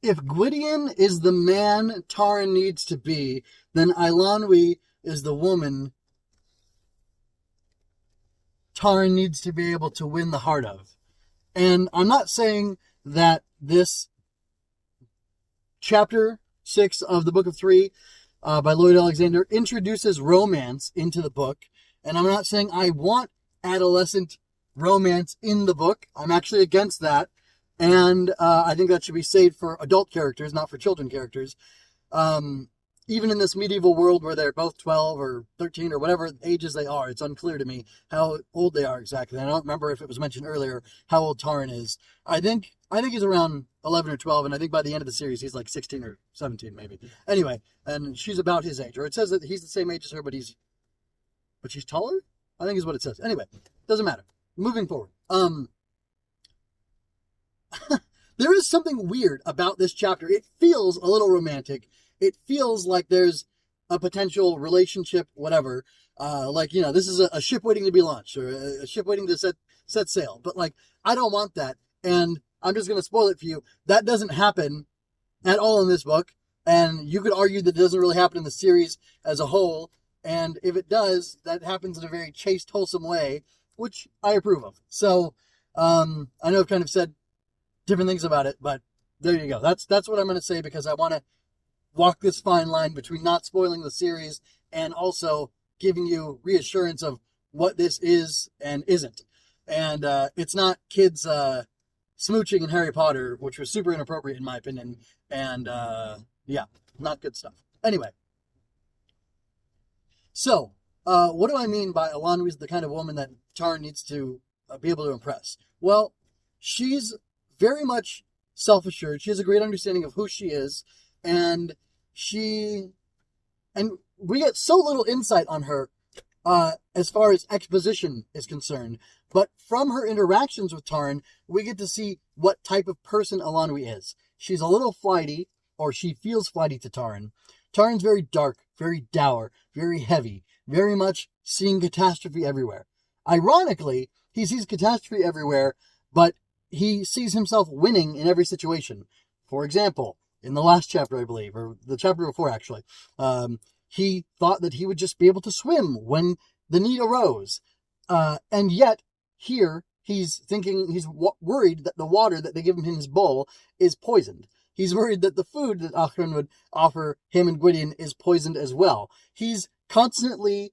if Gwydion is the man Taran needs to be, then Eilonwy is the woman Taran needs to be able to win the heart of. And I'm not saying that this chapter 6 of the Book of 3 by Lloyd Alexander introduces romance into the book. And I'm not saying I want adolescent romance in the book. I'm actually against that. And I think that should be saved for adult characters, not for children characters. Even in this medieval world where they're both 12 or 13 or whatever ages they are, it's unclear to me how old they are exactly. I don't remember if it was mentioned earlier how old Taran is. I think he's around 11 or 12, and I think by the end of the series he's like 16 or 17 maybe. Anyway, and she's about his age, or it says that he's the same age as her, but she's taller? I think is what it says. Anyway, doesn't matter. Moving forward. There is something weird about this chapter. It feels a little romantic. It feels like there's a potential relationship, whatever. This is a ship waiting to be launched, or a ship waiting to set sail. But, I don't want that. And I'm just going to spoil it for you. That doesn't happen at all in this book. And you could argue that it doesn't really happen in the series as a whole. And if it does, that happens in a very chaste, wholesome way, which I approve of. So, I know I've kind of said different things about it, but there you go. That's what I'm going to say, because I want to walk this fine line between not spoiling the series and also giving you reassurance of what this is and isn't. And it's not kids smooching in Harry Potter, which was super inappropriate in my opinion. And not good stuff. Anyway. So, what do I mean by Eilonwy is the kind of woman that Taran needs to be able to impress? Well, she's very much self-assured. She has a great understanding of who she is, and we get so little insight on her as far as exposition is concerned. But from her interactions with Taran, we get to see what type of person Eilonwy is. She's a little flighty, or she feels flighty to Taran. Taran's very dark, very dour, very heavy, very much seeing catastrophe everywhere. Ironically, he sees catastrophe everywhere, but he sees himself winning in every situation. For example, in the last chapter, I believe, or the chapter before, actually, he thought that he would just be able to swim when the need arose. And yet, here, he's worried that the water that they give him in his bowl is poisoned. He's worried that the food that Achron would offer him and Gwydion is poisoned as well. He's constantly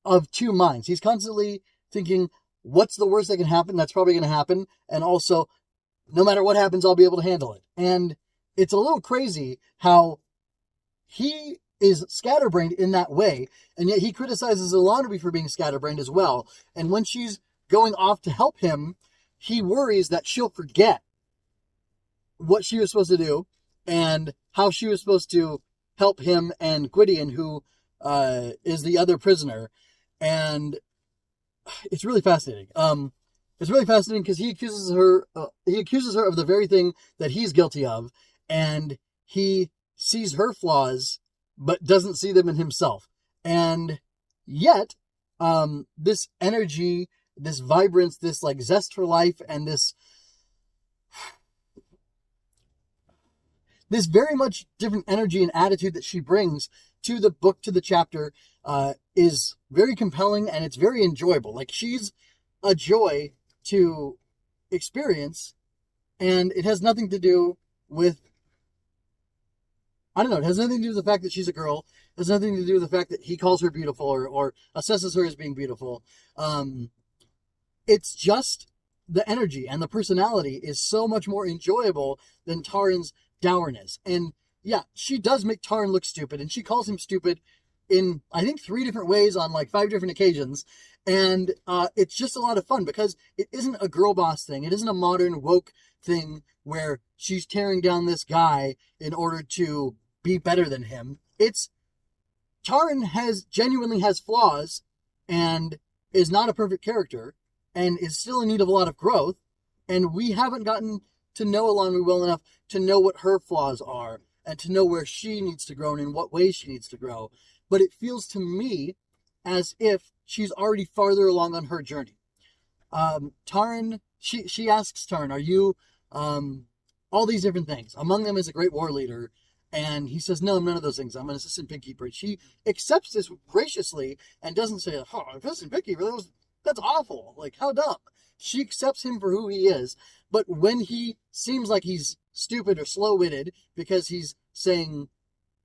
of two minds. He's constantly thinking, what's the worst that can happen? That's probably going to happen. And also, no matter what happens, I'll be able to handle it. And it's a little crazy how he is scatterbrained in that way, and yet he criticizes Eilonwy for being scatterbrained as well. And when she's going off to help him, he worries that she'll forget what she was supposed to do and how she was supposed to help him and Gwydion, who is the other prisoner. And it's really fascinating. It's really fascinating because he accuses her of the very thing that he's guilty of, and he sees her flaws but doesn't see them in himself. And yet, this energy, this vibrance, this zest for life, and this very much different energy and attitude that she brings to the book, to the chapter, is very compelling, and it's very enjoyable. She's a joy to experience, and it has nothing to do with, it has nothing to do with the fact that she's a girl. It has nothing to do with the fact that he calls her beautiful or assesses her as being beautiful. It's just the energy and the personality is so much more enjoyable than Taran's dourness. And yeah, she does make Taran look stupid, and she calls him stupid in, I think, 3 different ways on 5 different occasions. And it's just a lot of fun because it isn't a girl boss thing. It isn't a modern woke thing where she's tearing down this guy in order to be better than him. It's Taran genuinely has flaws and is not a perfect character and is still in need of a lot of growth. And we haven't gotten to know Eilonwy well enough to know what her flaws are and to know where she needs to grow and in what ways she needs to grow. But it feels to me as if she's already farther along on her journey. Taran, she asks Taran, are you all these different things. Among them is a great war leader. And he says, no, none of those things. I'm an assistant pig keeper. And she accepts this graciously and doesn't say, oh, assistant pig keeper, that's awful. Like, how dumb. She accepts him for who he is. But when he seems like he's stupid or slow-witted because he's saying,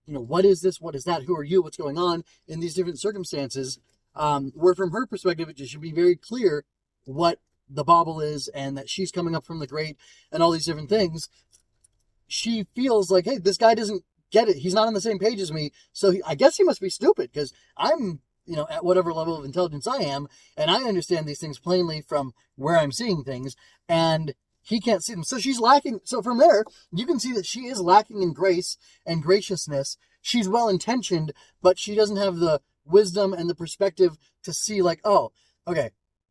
what is this? What is that? Who are you? What's going on in these different circumstances? Where from her perspective, it should be very clear what the bauble is and that she's coming up from the grate and all these different things. She feels like, hey, this guy doesn't get it. He's not on the same page as me. So I guess he must be stupid because I'm, at whatever level of intelligence I am. And I understand these things plainly from where I'm seeing things. And he can't see them. So she's lacking. So from there, you can see that she is lacking in grace and graciousness. She's well-intentioned, but she doesn't have the wisdom and the perspective to see like, oh, okay,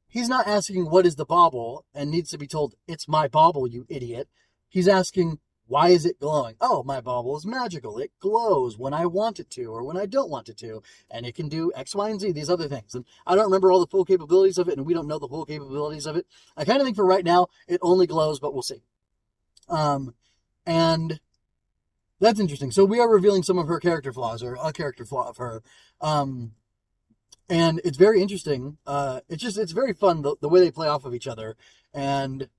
he's not asking what is the bauble and needs to be told, it's my bauble, you idiot. He's asking, why is it glowing? Oh, my bauble is magical. It glows when I want it to or when I don't want it to. And it can do X, Y, and Z, these other things. And I don't remember all the full capabilities of it, and we don't know the full capabilities of it. I kind of think for right now, it only glows, but we'll see. And that's interesting. So we are revealing some of her character flaws, or a character flaw of her. And it's very interesting. It's very fun, the way they play off of each other. And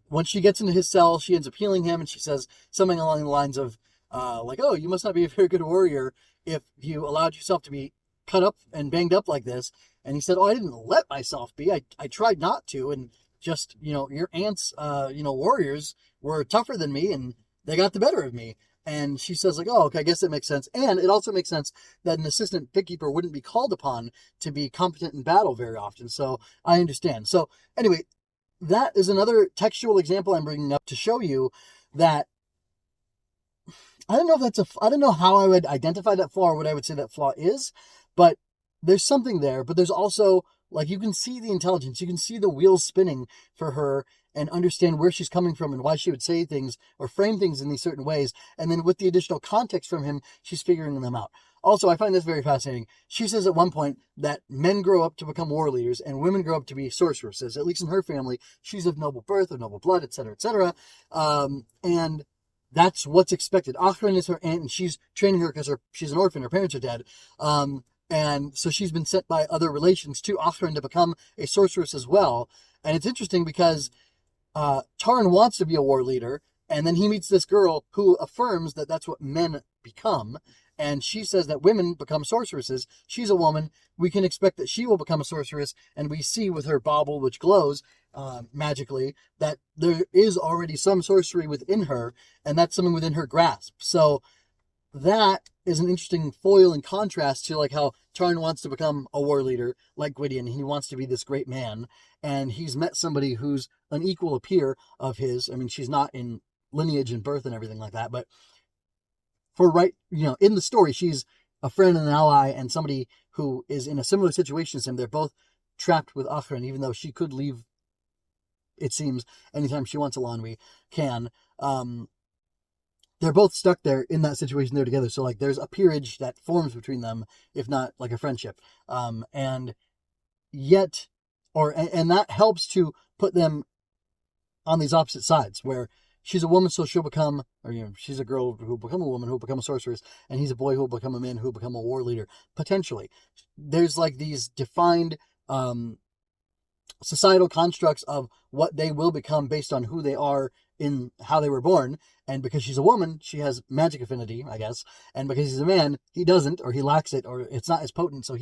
when she gets into his cell, she ends up healing him, and she says something along the lines of, oh, you must not be a very good warrior if you allowed yourself to be cut up and banged up like this. And he said, oh, I didn't let myself be. I tried not to, and just, your aunt's, warriors were tougher than me, and they got the better of me. And she says, like, oh, okay, I guess that makes sense. And it also makes sense that an assistant pig keeper wouldn't be called upon to be competent in battle very often. So I understand. So anyway, that is another textual example I'm bringing up to show you that I don't know how I would identify that flaw or what I would say that flaw is, but there's something there. But there's also, like, you can see the intelligence, you can see the wheels spinning for her and understand where she's coming from and why she would say things or frame things in these certain ways. And then with the additional context from him, she's figuring them out. Also, I find this very fascinating. She says at one point that men grow up to become war leaders and women grow up to be sorceresses. At least in her family, she's of noble birth, of noble blood, etc., etc. And that's what's expected. Achran is her aunt, and she's training her because she's an orphan. Her parents are dead. And so she's been sent by other relations to Achran to become a sorceress as well. And it's interesting because Tarn wants to be a war leader, and then he meets this girl who affirms that that's what men become. And she says that women become sorceresses. She's a woman. We can expect that she will become a sorceress. And we see with her bauble, which glows magically, that there is already some sorcery within her. And that's something within her grasp. So that is an interesting foil in contrast to like how Tarn wants to become a war leader like Gwydion. He wants to be this great man. And he's met somebody who's an equal peer of his. I mean, she's not in lineage and birth and everything like that, but in the story, she's a friend and an ally and somebody who is in a similar situation as him. They're both trapped with Achran, even though she could leave, it seems, anytime she wants. Elanwi can. They're both stuck there in that situation there together. So, like, there's a peerage that forms between them, if not like a friendship. And that helps to put them on these opposite sides where she's a woman, so she'll become, she's a girl who will become a woman, who will become a sorceress, and he's a boy who will become a man, who will become a war leader, potentially. There's like these defined societal constructs of what they will become based on who they are in how they were born. And because she's a woman, she has magic affinity, I guess. And because he's a man, he doesn't, or he lacks it, or it's not as potent, so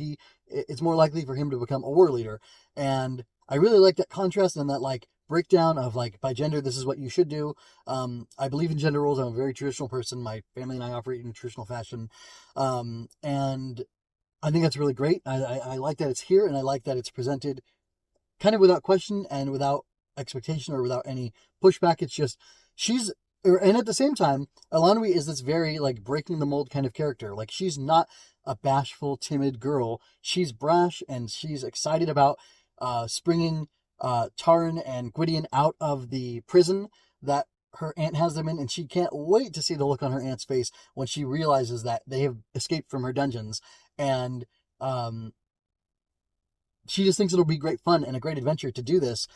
it's more likely for him to become a war leader. And I really like that contrast and that, like, breakdown of, like, by gender, this is what you should do. I believe in gender roles. I'm a very traditional person. My family and I operate in a traditional fashion. And I think that's really great. I like that it's here, and I like that it's presented kind of without question and without expectation or without any pushback. It's just, and at the same time, Elanwi is this very, like, breaking the mold kind of character. Like, she's not a bashful, timid girl. She's brash, and she's excited about springing Tarn and Gwydion out of the prison that her aunt has them in, and she can't wait to see the look on her aunt's face when she realizes that they have escaped from her dungeons. And she just thinks it'll be great fun and a great adventure to do this.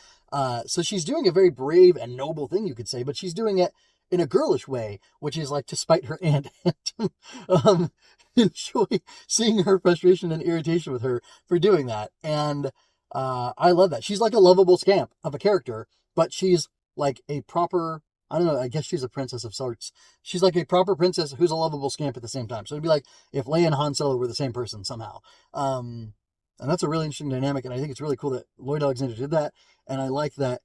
So she's doing a very brave and noble thing, you could say, but she's doing it in a girlish way, which is like to spite her aunt and to enjoy seeing her frustration and irritation with her for doing that. And I love that. She's like a lovable scamp of a character, but she's like a proper, I don't know, I guess she's a princess of sorts. She's like a proper princess who's a lovable scamp at the same time. So it'd be like if Leia and Han Solo were the same person somehow. And that's a really interesting dynamic, and I think it's really cool that Lloyd Alexander did that. And I like that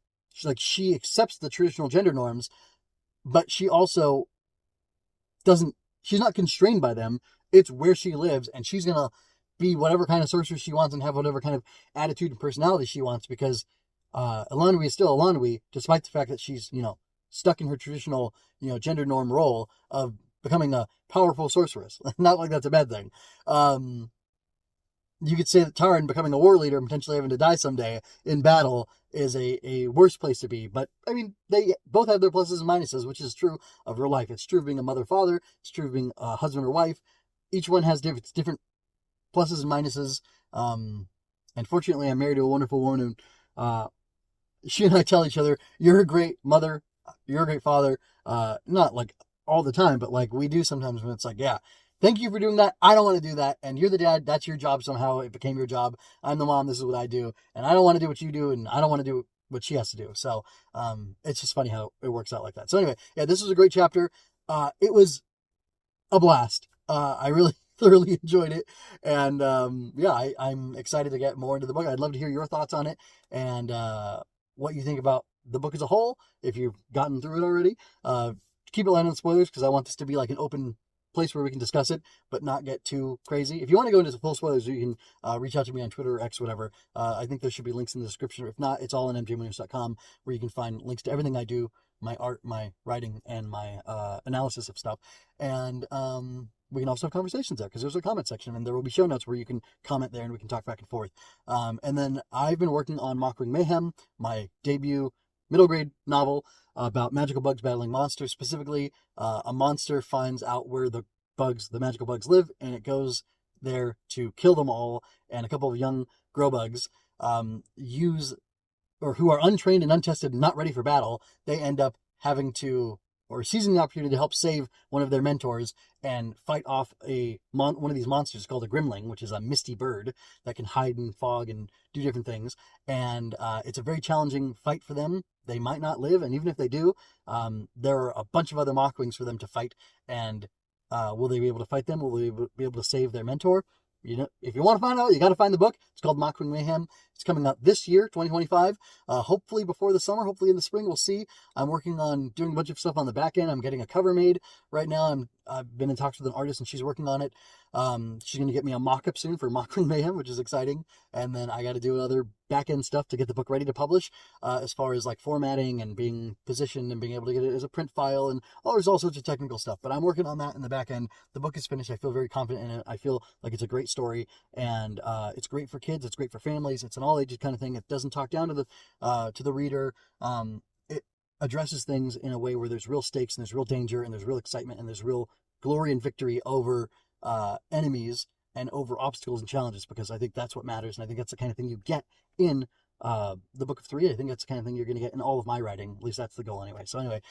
she accepts the traditional gender norms, but she also she's not constrained by them. It's where she lives, and she's going to be whatever kind of sorceress she wants and have whatever kind of attitude and personality she wants, because Elanwi is still Elanwi, despite the fact that she's, stuck in her traditional, gender norm role of becoming a powerful sorceress. Not like that's a bad thing. You could say that Taryn becoming a war leader and potentially having to die someday in battle is a worse place to be. But, I mean, they both have their pluses and minuses, which is true of real life. It's true of being a mother-father. It's true of being a husband or wife. Each one has different pluses and minuses. And fortunately, I'm married to a wonderful woman, and she and I tell each other, you're a great mother, you're a great father. Not like all the time, but like we do sometimes when it's like, yeah, thank you for doing that. I don't want to do that. And you're the dad. That's your job somehow. It became your job. I'm the mom. This is what I do. And I don't want to do what you do. And I don't want to do what she has to do. So it's just funny how it works out like that. So anyway, yeah, this was a great chapter. It was a blast. I really thoroughly enjoyed it. And yeah, I'm excited to get more into the book. I'd love to hear your thoughts on it and what you think about the book as a whole, if you've gotten through it already. Keep it light on spoilers, because I want this to be like an open place where we can discuss it, but not get too crazy. If you want to go into full spoilers, you can reach out to me on Twitter or X, whatever. I think there should be links in the description. If not, it's all on mjmunoz.com, where you can find links to everything I do, my art, my writing, and my analysis of stuff. And we can also have conversations there, because there's a comment section, and there will be show notes where you can comment there, and we can talk back and forth. And then I've been working on Mockring Mayhem, my debut middle grade novel about magical bugs battling monsters. Specifically, a monster finds out where the magical bugs live, and it goes there to kill them all. And a couple of young grow bugs who are untrained and untested and not ready for battle, they end up having to, or seizing the opportunity to help save one of their mentors and fight off one of these monsters called a gremlin, which is a misty bird that can hide in fog and do different things. And it's a very challenging fight for them. They might not live, and even if they do, there are a bunch of other Mockwings for them to fight. And will they be able to fight them? Will they be able to save their mentor? If you want to find out, you got to find the book. It's called Mockring Mayhem. It's coming out this year, 2025. Hopefully before the summer, hopefully in the spring, we'll see. I'm working on doing a bunch of stuff on the back end. I'm getting a cover made right now. I've been in talks with an artist, and she's working on it. She's going to get me a mock-up soon for Mockring Mayhem, which is exciting. And then I got to do other back-end stuff to get the book ready to publish, as far as like formatting and being positioned and being able to get it as a print file. And there's all sorts of technical stuff. But I'm working on that in the back end. The book is finished. I feel very confident in it. I feel like it's a great story, and it's great for kids. It's great for families. It's an all-ages kind of thing. It doesn't talk down to the reader. It addresses things in a way where there's real stakes, and there's real danger, and there's real excitement, and there's real glory and victory over enemies and over obstacles and challenges, because I think that's what matters. And I think that's the kind of thing you get in the Book of Three. I think that's the kind of thing you're going to get in all of my writing. At least that's the goal anyway. So anyway,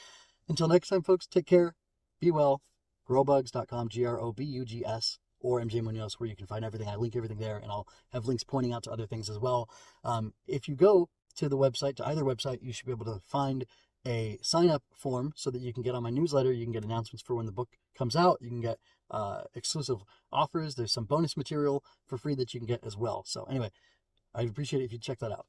until next time, folks, take care, be well. Growbugs.com, GROBUGS, or MJ Munoz, where you can find everything. I link everything there, and I'll have links pointing out to other things as well. If you go to the website, to either website, you should be able to find a sign-up form so that you can get on my newsletter. You can get announcements for when the book comes out. You can get exclusive offers. There's some bonus material for free that you can get as well. So anyway, I'd appreciate it if you check that out.